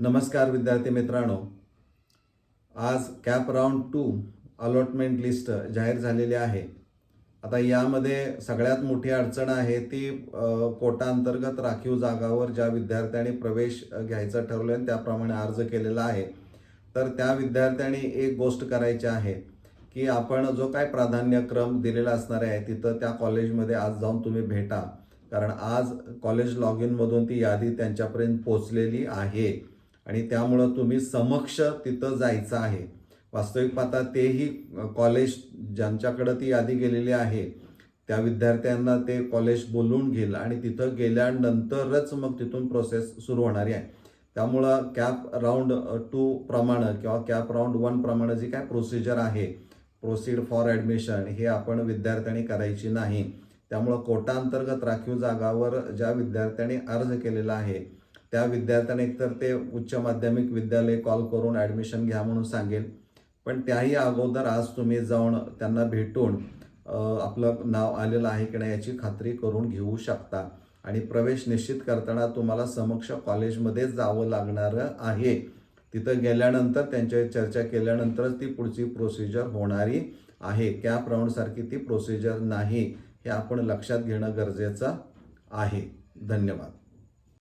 नमस्कार विद्यार्थी मित्रांनो, आज कॅप राऊंड 2 अलॉटमेंट लिस्ट जाहीर झालेली आहे. आता यामध्ये सगळ्यात मोठी अडचण आहे ती कोटा अंतर्गत राखीव जागावर ज्या विद्यार्थ्यांनी प्रवेश घ्यायचं ठरवलं त्याप्रमाणे अर्ज केलेला आहे. तर त्या विद्यार्थ्यांनी एक गोष्ट करायची आहे की आपण जो काय प्राधान्यक्रम दिलेला असणार आहे तिथं त्या कॉलेजमध्ये आज जाऊन तुम्ही भेटा, कारण आज कॉलेज लॉग इनमधून ती यादी त्यांच्यापर्यंत पोहोचलेली आहे आणि त्यामुळं तुम्ही समक्ष तिथं जायचं आहे. वास्तविक पाहता तेही कॉलेज ज्यांच्याकडं ती यादी गेलेली आहे त्या विद्यार्थ्यांना ते कॉलेज बोलवून घेईल आणि तिथं गेल्यानंतरच मग तिथून प्रोसेस सुरू होणारी आहे. त्यामुळं कॅप राऊंड 2 प्रमाणे किंवा कॅप राऊंड 1 प्रमाणे जी काय प्रोसिजर आहे, प्रोसीड फॉर ॲडमिशन, हे आपण विद्यार्थ्यांनी करायची नाही. त्यामुळं कोटा अंतर्गत राखीव जागावर ज्या विद्यार्थ्यांनी अर्ज केलेला आहे त्या विद्यार्थ्यांनी एकतर ते उच्च माध्यमिक विद्यालय कॉल करून ॲडमिशन घ्या म्हणून सांगेल, पण त्याही अगोदर आज तुम्ही जाऊन त्यांना भेटून आपलं नाव आलेलं आहे की नाही याची खात्री करून घेऊ शकता. आणि प्रवेश निश्चित करताना तुम्हाला समक्ष कॉलेजमध्ये जावं लागणार आहे. तिथं गेल्यानंतर त्यांच्या चर्चा केल्यानंतरच ती पुढची प्रोसिजर होणारी आहे. कॅप राऊंडसारखी ती प्रोसिजर नाही, हे आपण लक्षात घेणं गरजेचं आहे. धन्यवाद.